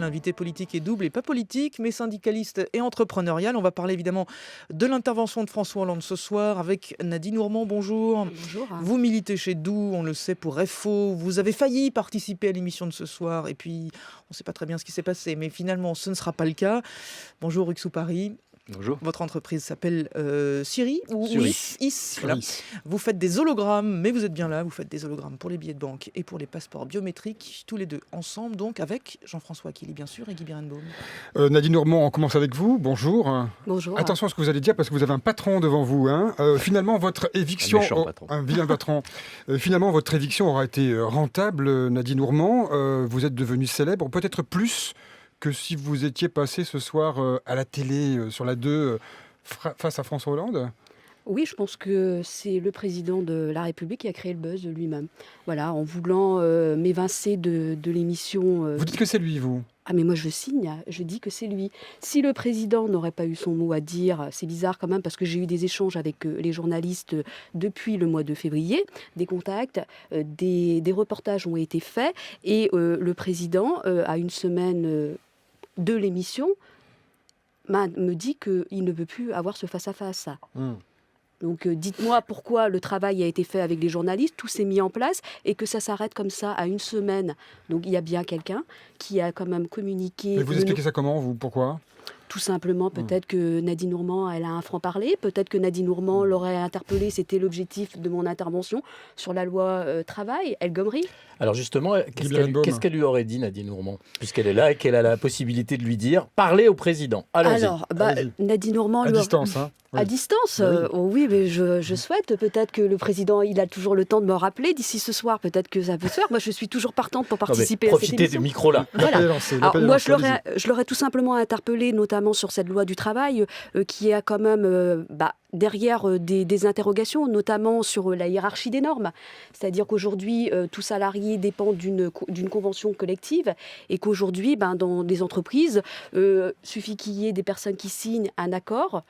l'invité politique est double et pas politique, mais syndicaliste et entrepreneurial. On va parler évidemment de l'intervention de François Hollande ce soir avec Nadine Ourmand. Bonjour. Bonjour. Vous militez chez Doux, on le sait, pour FO. Vous avez failli participer à l'émission de ce soir et puis on ne sait pas très bien ce qui s'est passé, mais finalement ce ne sera pas le cas. Bonjour Ruxou Paris. Bonjour. Votre entreprise s'appelle Siri ou Suris. Is, voilà. Vous faites des hologrammes, mais vous êtes bien là. Vous faites des hologrammes pour les billets de banque et pour les passeports biométriques, tous les deux ensemble, donc avec Jean-François Killy, bien sûr, et Guy Birenbaum. Nadine Ourmand, on commence avec vous. Bonjour. Bonjour. Attention à ce que vous allez dire parce que vous avez un patron devant vous. Finalement, votre éviction, Un méchant patron. un vilain patron. Finalement, votre éviction aura été rentable, Nadine Ourmand. Vous êtes devenue célèbre, peut-être plus que si vous étiez passé ce soir à la télé, sur la 2, face à François Hollande. Oui, je pense que c'est le président de la République qui a créé le buzz de lui-même. Voilà, en voulant m'évincer de l'émission. Vous dites que c'est lui, vous ? Ah mais moi je signe, je dis que c'est lui. Si le président n'aurait pas eu son mot à dire, c'est bizarre quand même parce que j'ai eu des échanges avec les journalistes depuis le mois de février, des contacts, des reportages ont été faits et le président, à une semaine de l'émission, me dit qu'il ne peut plus avoir ce face-à-face. Donc dites-moi pourquoi le travail a été fait avec les journalistes, tout s'est mis en place et que ça s'arrête comme ça à une semaine. Donc il y a bien quelqu'un qui a quand même communiqué. Mais vous expliquez ça comment, vous ? Pourquoi ? Tout simplement, peut-être que Nadine Ourmand, elle a un franc-parler. Peut-être que Nadine Ourmand l'aurait interpellée. C'était l'objectif de mon intervention sur la loi travail. El Khomri. Alors justement, qu'est-ce qu'elle lui aurait dit, Nadine Ourmand, puisqu'elle est là et qu'elle a la possibilité de lui dire « Parlez au président ». Allons-y. Alors, Nadine Ourmand... À distance, hein ? À distance, Oui. oui, mais je souhaite peut-être que le président, il a toujours le temps de me rappeler d'ici ce soir. Peut-être que ça peut se faire. Moi, je suis toujours partante pour participer à cette profitez émission. du micro là. Voilà. Alors, moi, je l'aurais tout simplement interpellé, notamment sur cette loi du travail, qui a quand même derrière des interrogations, notamment sur la hiérarchie des normes. C'est-à-dire qu'aujourd'hui, tout salarié dépend d'une convention collective et qu'aujourd'hui, dans des entreprises, suffit qu'il y ait des personnes qui signent un accord,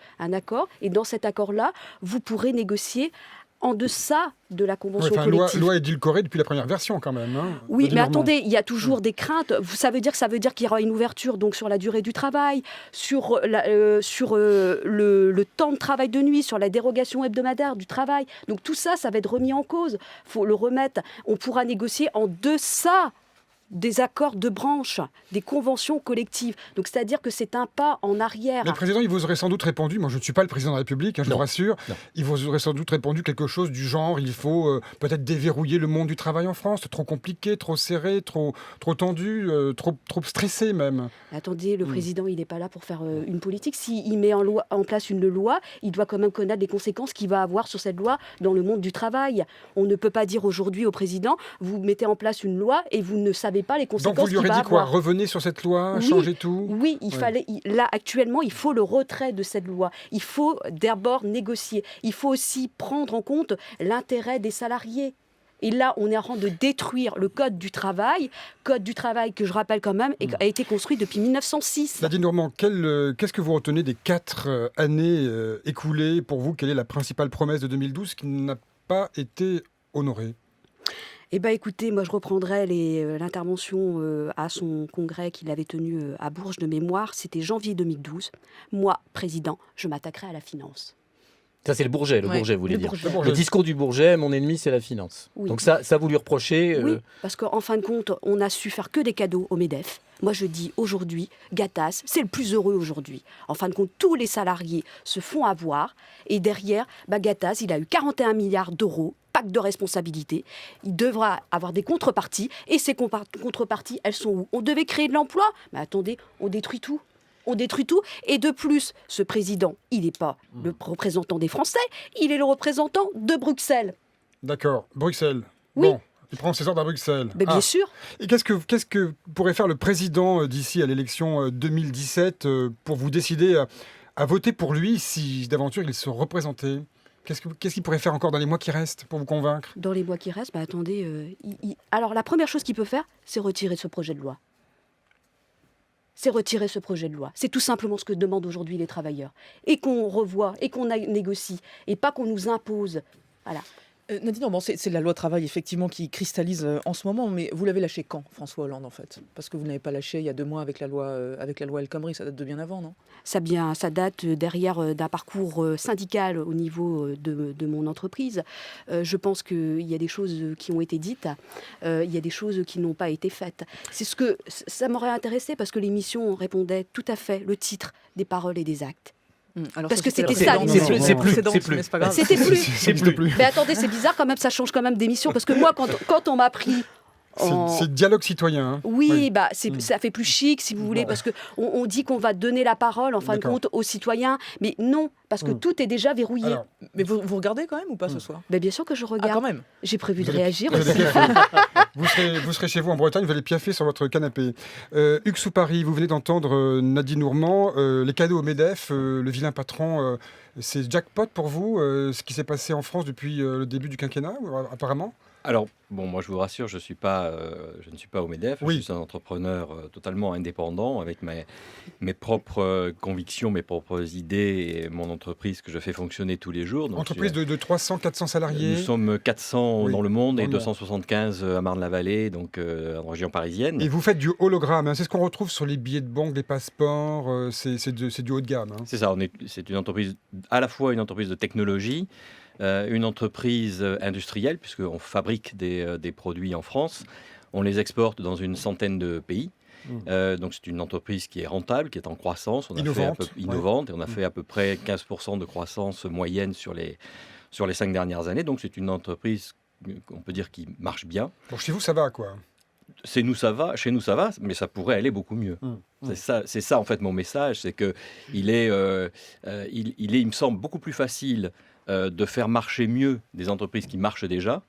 et dans cet accord-là, vous pourrez négocier en deçà de la convention collective. Loi édulcorée depuis la première version quand même. Oui, mais attendez, il y a toujours des craintes. Ça veut dire qu'il y aura une ouverture donc, sur la durée du travail, sur le temps de travail de nuit, sur la dérogation hebdomadaire du travail. Donc tout ça, ça va être remis en cause. Il faut le remettre. On pourra négocier en deçà des accords de branche, des conventions collectives. Donc, c'est-à-dire que c'est un pas en arrière. Mais le président, il vous aurait sans doute répondu, moi je ne suis pas le président de la République, je vous rassure, il vous aurait sans doute répondu quelque chose du genre, il faut peut-être déverrouiller le monde du travail en France, trop compliqué, trop serré, trop tendu, trop stressé même. Attendez, le président, il n'est pas là pour faire une politique. S'il met en place une loi, il doit quand même connaître les conséquences qu'il va avoir sur cette loi dans le monde du travail. On ne peut pas dire aujourd'hui au président, vous mettez en place une loi et vous ne savez pas les conséquences qu'il va avoir. Donc vous lui aurez dit quoi ? Revenez sur cette loi, changez tout ? Oui, là actuellement, il faut le retrait de cette loi. Il faut d'abord négocier. Il faut aussi prendre en compte l'intérêt des salariés. Et là, on est en train de détruire le Code du travail que je rappelle quand même a été construit depuis 1906. Nadine Ourmand, qu'est-ce que vous retenez des 4 années écoulées pour vous ? Quelle est la principale promesse de 2012 qui n'a pas été honorée ? Eh bien, écoutez, moi, je reprendrai l'intervention à son congrès qu'il avait tenu à Bourges de mémoire. C'était janvier 2012. Moi, président, je m'attaquerai à la finance. Ça, c'est le Bourget, Bourget, vous voulez dire. Bourget. Le discours du Bourget, mon ennemi, c'est la finance. Oui. Donc ça, vous lui reprochez Oui, parce qu'en fin de compte, on n'a su faire que des cadeaux au MEDEF. Moi, je dis aujourd'hui, Gattaz, c'est le plus heureux aujourd'hui. En fin de compte, tous les salariés se font avoir. Et derrière, Gattaz, il a eu 41 milliards d'euros, pacte de responsabilité. Il devra avoir des contreparties. Et ces contreparties, elles sont où ? On devait créer de l'emploi. Mais attendez, on détruit tout. On détruit tout. Et de plus, ce président, il n'est pas le représentant des Français, il est le représentant de Bruxelles. D'accord, Bruxelles. Oui. Bon, il prend ses ordres à Bruxelles. Mais bien sûr. Et qu'est-ce que pourrait faire le président d'ici à l'élection 2017 pour vous décider à voter pour lui si d'aventure il se représentait ? Qu'est-ce qu'il pourrait faire encore dans les mois qui restent pour vous convaincre ? Dans les mois qui restent, attendez. Alors la première chose qu'il peut faire, c'est retirer ce projet de loi. C'est retirer ce projet de loi. C'est tout simplement ce que demandent aujourd'hui les travailleurs. Et qu'on revoie, et qu'on négocie, et pas qu'on nous impose. Voilà. Nadine Normand, c'est la loi travail effectivement qui cristallise en ce moment, mais vous l'avez lâché quand, François Hollande, en fait? Parce que vous ne l'avez pas lâché il y a 2 mois avec la loi El Khomri, ça date de bien avant, non? Ça date derrière d'un parcours syndical au niveau de mon entreprise. Je pense qu'il y a des choses qui ont été dites, il y a des choses qui n'ont pas été faites. Ça m'aurait intéressé parce que l'émission répondait tout à fait, le titre, des paroles et des actes. Alors parce que c'était ça. C'est plus. C'était plus. Mais attendez, c'est bizarre quand même, ça change quand même d'émission parce que moi, quand on m'a pris. C'est dialogue citoyen. Hein. Oui, ça fait plus chic, si vous voulez, parce qu'on dit qu'on va donner la parole, en fin de compte, aux citoyens. Mais non, parce que tout est déjà verrouillé. Alors, mais vous regardez quand même ou pas ce soir? Bien sûr que je regarde. Ah, quand même. J'ai prévu de réagir aussi. Vous serez chez vous en Bretagne, vous allez piaffer sur votre canapé. Hugues Soupari, vous venez d'entendre Nadine Normand, les cadeaux au MEDEF, le vilain patron, c'est jackpot pour vous, ce qui s'est passé en France depuis le début du quinquennat, apparemment? Alors, moi je vous rassure, je ne suis pas au MEDEF, je suis un entrepreneur totalement indépendant avec mes propres convictions, mes propres idées et mon entreprise que je fais fonctionner tous les jours. Donc, entreprise de 300-400 salariés. Nous sommes 400 dans le monde et 275 à Marne-la-Vallée, donc en région parisienne. Et vous faites du hologramme, hein, c'est ce qu'on retrouve sur les billets de banque, les passeports, c'est du haut de gamme. Hein. C'est ça, c'est une entreprise, à la fois une entreprise de technologie, une entreprise industrielle, puisqu'on fabrique des produits en France, on les exporte dans une centaine de pays. Donc c'est une entreprise qui est rentable, qui est en croissance, innovante, et on a fait à peu près 15% de croissance moyenne sur les 5 dernières années. Donc c'est une entreprise, on peut dire, qui marche bien. Bon, chez vous, ça va, quoi. Chez nous ça va, mais ça pourrait aller beaucoup mieux. C'est ça en fait mon message, c'est que il me semble beaucoup plus facile de faire marcher mieux des entreprises qui marchent déjà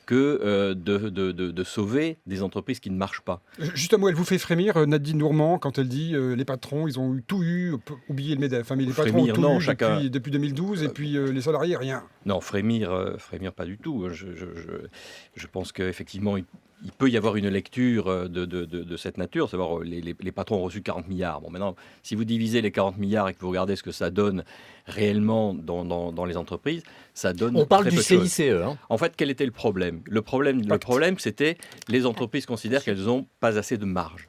que de sauver des entreprises qui ne marchent pas. Juste un mot, elle vous fait frémir, Nadine Normand, quand elle dit les patrons, ils ont tout eu, oubliez le MEDEF, hein, mais les patrons ont tout eu depuis 2012, et puis les salariés, rien. Non, frémir pas du tout. Je pense qu'effectivement, il peut y avoir une lecture de cette nature, savoir les patrons ont reçu 40 milliards. Bon, maintenant, si vous divisez les 40 milliards et que vous regardez ce que ça donne réellement dans les entreprises, ça donne On parle très du peu de CICE. Hein. En fait, quel était le problème ? Le problème, c'était les entreprises considèrent qu'elles n'ont pas assez de marge.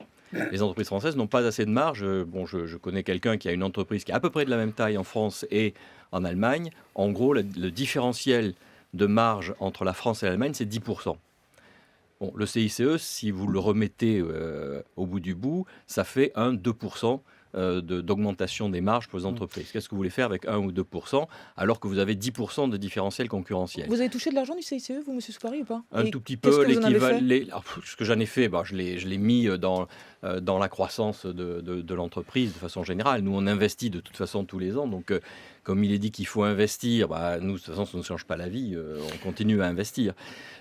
Les entreprises françaises n'ont pas assez de marge. Je connais quelqu'un qui a une entreprise qui est à peu près de la même taille en France et en Allemagne. En gros, le différentiel de marge entre la France et l'Allemagne, c'est 10%. Bon, le CICE, si vous le remettez au bout du bout, ça fait 1-2% d'augmentation des marges pour les entreprises. Qu'est-ce que vous voulez faire avec 1 ou 2% alors que vous avez 10% de différentiel concurrentiel ? Vous avez touché de l'argent du CICE, vous, M. Soupari, ou pas ? Tout petit peu. Ce que j'en ai fait, je l'ai mis dans la croissance de l'entreprise de façon générale. Nous, on investit de toute façon tous les ans. Donc, comme il est dit qu'il faut investir, nous, de toute façon, ça ne change pas la vie. On continue à investir.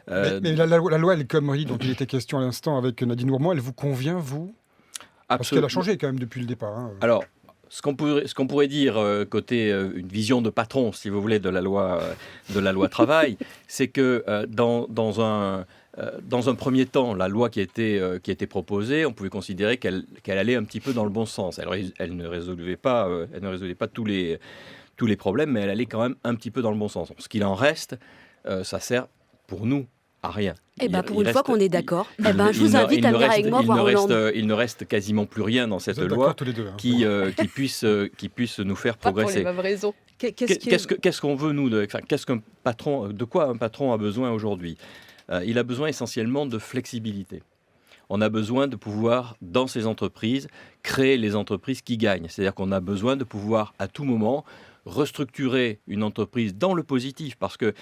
Mais la loi El Khomri, dont il était question à l'instant avec Nadine Normand, elle vous convient, vous ? Parce qu'elle a changé quand même depuis le départ. Hein. Alors, ce qu'on pourrait dire côté une vision de patron, si vous voulez, de la loi travail, c'est que dans un premier temps, la loi qui a été proposée, on pouvait considérer qu'elle allait un petit peu dans le bon sens. Elle ne résolvait pas tous les problèmes, mais elle allait quand même un petit peu dans le bon sens. Ce qu'il en reste, ça sert pour nous à rien. Pour une fois qu'on est d'accord, je vous invite à venir avec moi voir Hollande. Il ne reste quasiment plus rien dans cette loi qui puisse nous faire progresser. Pas pour les mêmes raisons. Qu'est-ce qu'on veut, nous, de quoi un patron a besoin aujourd'hui ? Il a besoin essentiellement de flexibilité. On a besoin de pouvoir, dans ces entreprises, créer les entreprises qui gagnent. C'est-à-dire qu'on a besoin de pouvoir, à tout moment, restructurer une entreprise dans le positif, parce que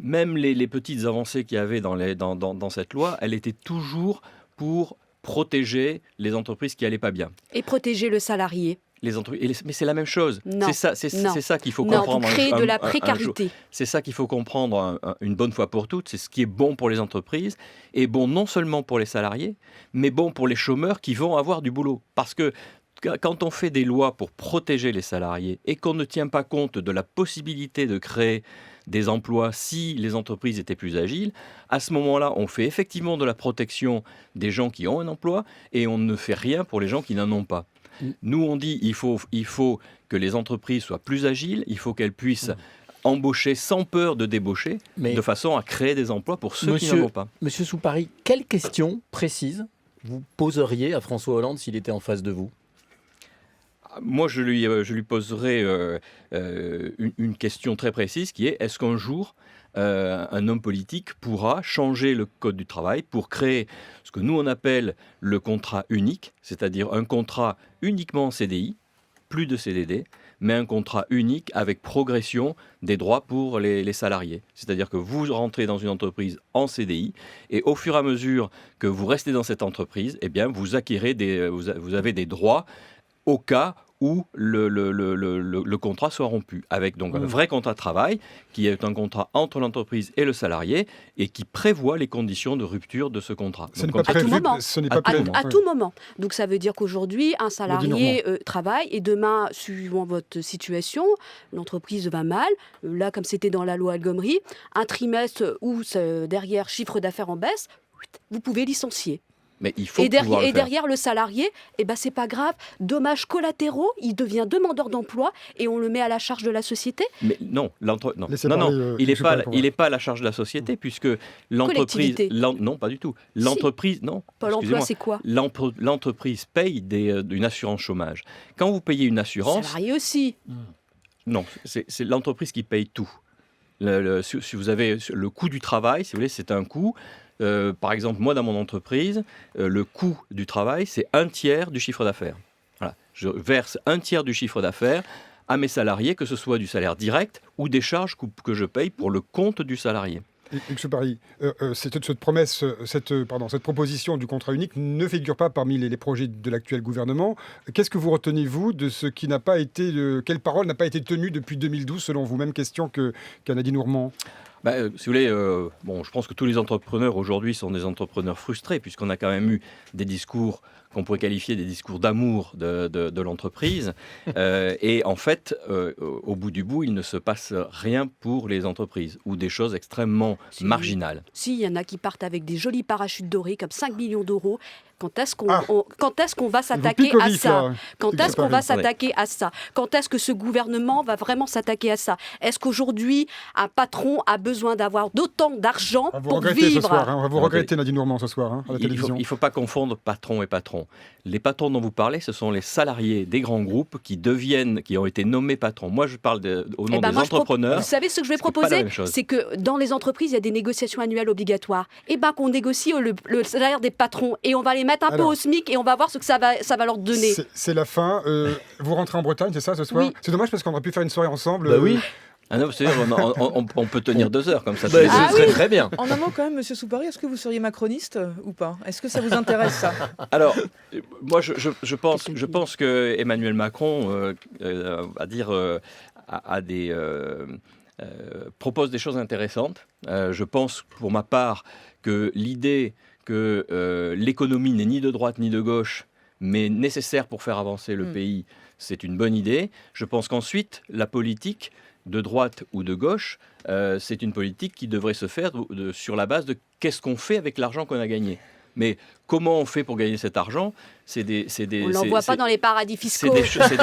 même les petites avancées qu'il y avait dans cette loi, elles étaient toujours pour protéger les entreprises qui n'allaient pas bien. Et protéger le salarié. Mais c'est la même chose. Non. C'est ça qu'il faut comprendre. Vous créez de la précarité. C'est ça qu'il faut comprendre une bonne fois pour toutes. C'est ce qui est bon pour les entreprises et bon non seulement pour les salariés, mais bon pour les chômeurs qui vont avoir du boulot. Parce que quand on fait des lois pour protéger les salariés et qu'on ne tient pas compte de la possibilité de créer des emplois si les entreprises étaient plus agiles, à ce moment-là, on fait effectivement de la protection des gens qui ont un emploi et on ne fait rien pour les gens qui n'en ont pas. Nous, on dit il faut que les entreprises soient plus agiles, il faut qu'elles puissent embaucher sans peur de débaucher, de façon à créer des emplois pour ceux qui n'en ont pas. Monsieur Soupary, quelle question précise vous poseriez à François Hollande s'il était en face de vous ? Moi, je lui poserai une question très précise qui est: est-ce qu'un jour, un homme politique pourra changer le code du travail pour créer ce que nous on appelle le contrat unique, c'est-à-dire un contrat uniquement en CDI, plus de CDD, mais un contrat unique avec progression des droits pour les salariés. C'est-à-dire que vous rentrez dans une entreprise en CDI et au fur et à mesure que vous restez dans cette entreprise, eh bien, vous avez des droits au cas où le contrat soit rompu, avec donc un vrai contrat de travail qui est un contrat entre l'entreprise et le salarié et qui prévoit les conditions de rupture de ce contrat. Ce n'est pas prévu, à tout moment. Donc ça veut dire qu'aujourd'hui, un salarié travaille et demain, suivant votre situation, l'entreprise va mal. Là, comme c'était dans la loi El Khomri, un trimestre où derrière chiffre d'affaires en baisse, vous pouvez licencier. Mais il faut derrière le salarié, c'est pas grave. Dommages collatéraux, il devient demandeur d'emploi et on le met à la charge de la société. Mais non, il n'est pas à la charge de la société puisque l'entreprise, non, pas du tout. L'entreprise, non. Pôle emploi, c'est quoi ? L'entreprise paye une assurance chômage. Quand vous payez une assurance, salarié aussi. Non, c'est l'entreprise qui paye tout. Si vous avez le coût du travail, si vous voulez, c'est un coût. Par exemple, moi, dans mon entreprise, le coût du travail, c'est 1/3 du chiffre d'affaires. Voilà. Je verse 1/3 du chiffre d'affaires à mes salariés, que ce soit du salaire direct ou des charges que je paye pour le compte du salarié. Hugues Paris, cette proposition du contrat unique ne figure pas parmi les projets de l'actuel gouvernement. Qu'est-ce que vous retenez, vous, de ce qui n'a pas été... quelle parole n'a pas été tenue depuis 2012, selon vous? Même question qu'à Nadine Ourmand. Si vous voulez, je pense que tous les entrepreneurs aujourd'hui sont des entrepreneurs frustrés, puisqu'on a quand même eu des discours qu'on pourrait qualifier des discours d'amour de l'entreprise. Et en fait, au bout du bout, il ne se passe rien pour les entreprises, ou des choses extrêmement marginales. Si, il y en a qui partent avec des jolis parachutes dorés, comme 5 millions d'euros. Quand est-ce qu'on va s'attaquer à ça ? Quand est-ce qu'on va s'attaquer à ça ? Quand est-ce que ce gouvernement va vraiment s'attaquer à ça ? Est-ce qu'aujourd'hui, un patron a besoin d'avoir d'autant d'argent pour vivre ? Ce soir, on va vous regretter, Nadine Ourmand, ce soir, à la télévision. Il ne faut pas confondre patron et patron. Les patrons dont vous parlez, ce sont les salariés des grands groupes qui ont été nommés patrons. Moi, je parle au nom des entrepreneurs. Vous savez ce que je vais proposer ? C'est que dans les entreprises, il y a des négociations annuelles obligatoires. Qu'on négocie le salaire des patrons et on va les mettre un peu au SMIC et on va voir ce que ça va leur donner. C'est la fin. Vous rentrez en Bretagne, c'est ça, ce soir ? Oui. C'est dommage parce qu'on aurait pu faire une soirée ensemble. Oui. Ah non, on peut tenir 2 heures comme ça. Ce serait très bien. En un mot quand même, Monsieur Soupary, est-ce que vous seriez macroniste ou pas ? Est-ce que ça vous intéresse, ça ? Alors, moi, je pense que Emmanuel Macron propose des choses intéressantes. Je pense, pour ma part, que l'idée que l'économie n'est ni de droite ni de gauche, mais nécessaire pour faire avancer le pays, c'est une bonne idée. Je pense qu'ensuite, la politique, de droite ou de gauche, c'est une politique qui devrait se faire sur la base de qu'est-ce qu'on fait avec l'argent qu'on a gagné. Mais comment on fait pour gagner cet argent ? On ne l'envoie pas dans les paradis fiscaux.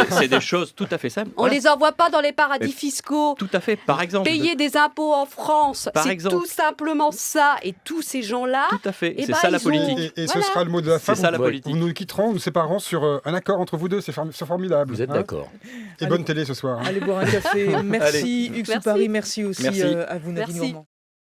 C'est des choses tout à fait simples. On ne les envoie pas dans les paradis fiscaux. Tout à fait. Par exemple, payer des impôts en France, c'est tout simplement ça. Et tous ces gens-là... Tout à fait. C'est ça la politique. Et ce sera le mot de la fin. C'est ça la politique. Nous nous quitterons, nous séparerons sur un accord entre vous deux. C'est formidable. Vous êtes d'accord. Et bonne télé ce soir. Allez boire un café. Merci Hugues Soupary. Merci aussi à vous, Nadine Ourmand.